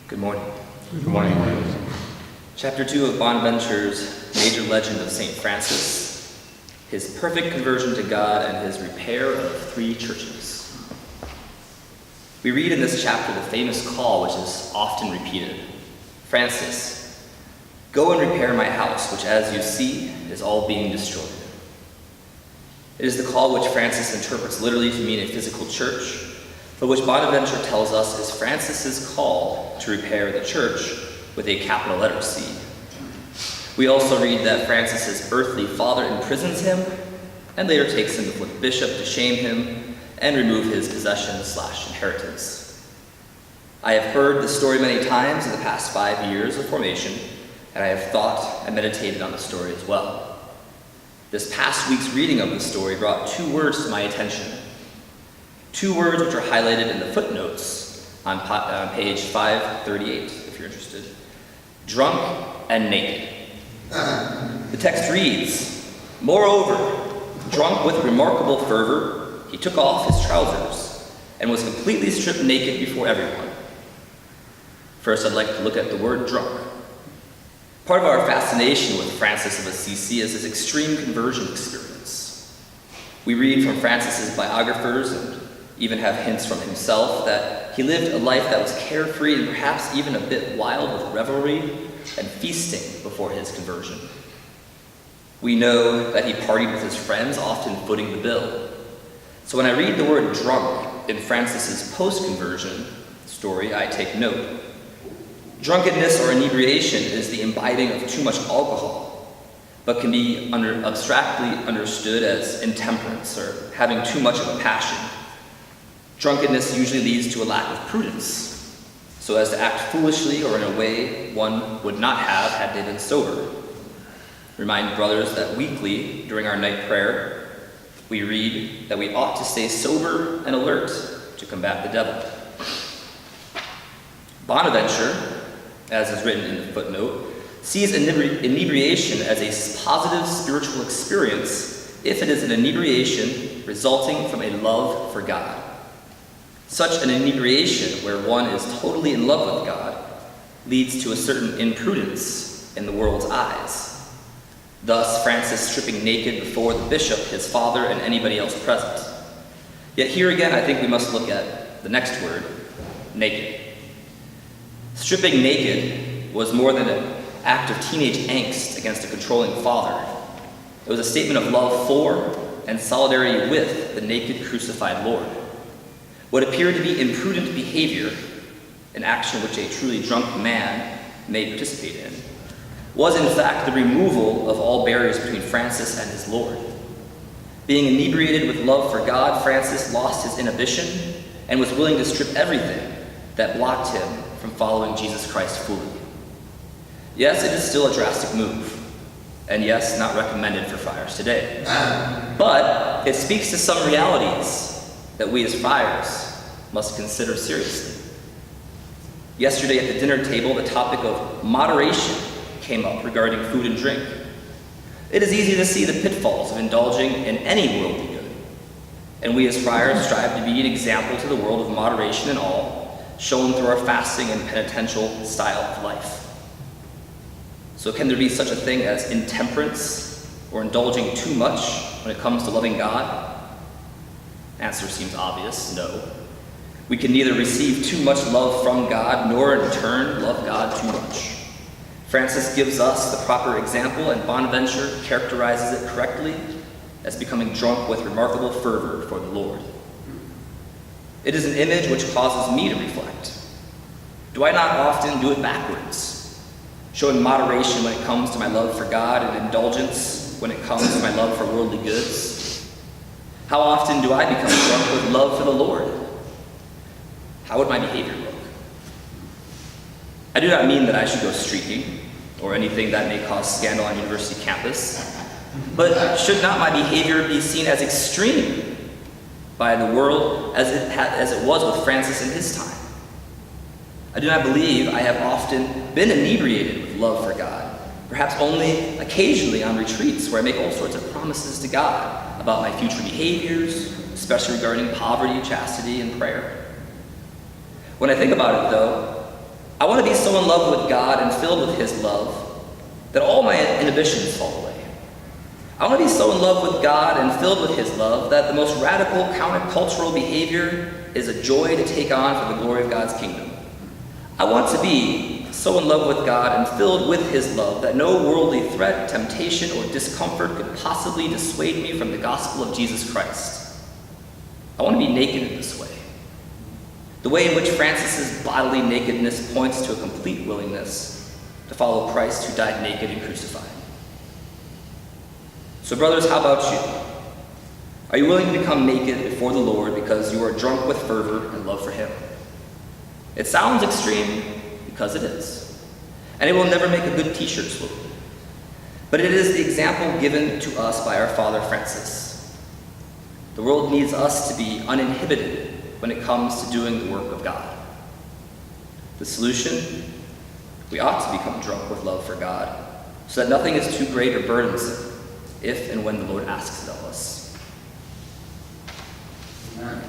Good morning. Good morning. Chapter 2 of Bonaventure's major legend of St. Francis, his perfect conversion to God and his repair of 3 churches. We read in this chapter the famous call which is often repeated. Francis, go and repair my house, which as you see is all being destroyed. It is the call which Francis interprets literally to mean a physical church, but which Bonaventure tells us is Francis's call to repair the church with a capital letter C. We also read that Francis's earthly father imprisons him and later takes him before the bishop to shame him and remove his possessions/inheritance. I have heard the story many times in the past 5 years of formation, and I have thought and meditated on the story as well. This past week's reading of the story brought 2 words to my attention. 2 words which are highlighted in the footnotes on page 538, if you're interested. Drunk and naked. The text reads, "Moreover, drunk with remarkable fervor, he took off his trousers and was completely stripped naked before everyone." First, I'd like to look at the word drunk. Part of our fascination with Francis of Assisi is his extreme conversion experience. We read from Francis's biographers and even have hints from himself that he lived a life that was carefree and perhaps even a bit wild with revelry and feasting before his conversion. We know that he partied with his friends, often footing the bill. So when I read the word drunk in Francis's post-conversion story, I take note. Drunkenness or inebriation is the imbibing of too much alcohol, but can be abstractly understood as intemperance or having too much of a passion. Drunkenness usually leads to a lack of prudence, so as to act foolishly or in a way one would not have had they been sober. Remind brothers that weekly, during our night prayer, we read that we ought to stay sober and alert to combat the devil. Bonaventure, as is written in the footnote, sees inebriation as a positive spiritual experience if it is an inebriation resulting from a love for God. Such an inebriation, where one is totally in love with God, leads to a certain imprudence in the world's eyes. Thus, Francis stripping naked before the bishop, his father, and anybody else present. Yet here again, I think we must look at the next word, naked. Stripping naked was more than an act of teenage angst against a controlling father. It was a statement of love for and solidarity with the naked crucified Lord. What appeared to be imprudent behavior, an action which a truly drunk man may participate in, was in fact the removal of all barriers between Francis and his Lord. Being inebriated with love for God, Francis lost his inhibition and was willing to strip everything that blocked him from following Jesus Christ fully. Yes, it is still a drastic move, and yes, not recommended for friars today. But it speaks to some realities that we as friars must consider seriously. Yesterday at the dinner table, the topic of moderation came up regarding food and drink. It is easy to see the pitfalls of indulging in any worldly good, and we as friars strive to be an example to the world of moderation in all, shown through our fasting and penitential style of life. So can there be such a thing as intemperance or indulging too much when it comes to loving God? Answer seems obvious, no. We can neither receive too much love from God nor in return love God too much. Francis gives us the proper example, and Bonaventure characterizes it correctly as becoming drunk with remarkable fervor for the Lord. It is an image which causes me to reflect. Do I not often do it backwards, showing moderation when it comes to my love for God and indulgence when it comes to my love for worldly goods? How often do I become drunk with love for the Lord? How would my behavior look? I do not mean that I should go streaking or anything that may cause scandal on university campus, but should not my behavior be seen as extreme by the world as it was with Francis in his time? I do not believe I have often been inebriated with love for God, perhaps only occasionally on retreats where I make all sorts of promises to God about my future behaviors, especially regarding poverty, chastity, and prayer. When I think about it, though, I want to be so in love with God and filled with his love that all my inhibitions fall away. I want to be so in love with God and filled with his love that the most radical countercultural behavior is a joy to take on for the glory of God's kingdom. I want to be so in love with God and filled with his love that no worldly threat, temptation, or discomfort could possibly dissuade me from the gospel of Jesus Christ. I want to be naked in this way. The way in which Francis's bodily nakedness points to a complete willingness to follow Christ who died naked and crucified. So brothers, how about you? Are you willing to become naked before the Lord because you are drunk with fervor and love for him? It sounds extreme because it is. And it will never make a good t-shirt slogan. But it is the example given to us by our Father Francis. The world needs us to be uninhibited when it comes to doing the work of God. The solution? We ought to become drunk with love for God so that nothing is too great or burdensome if and when the Lord asks it of us. Amen.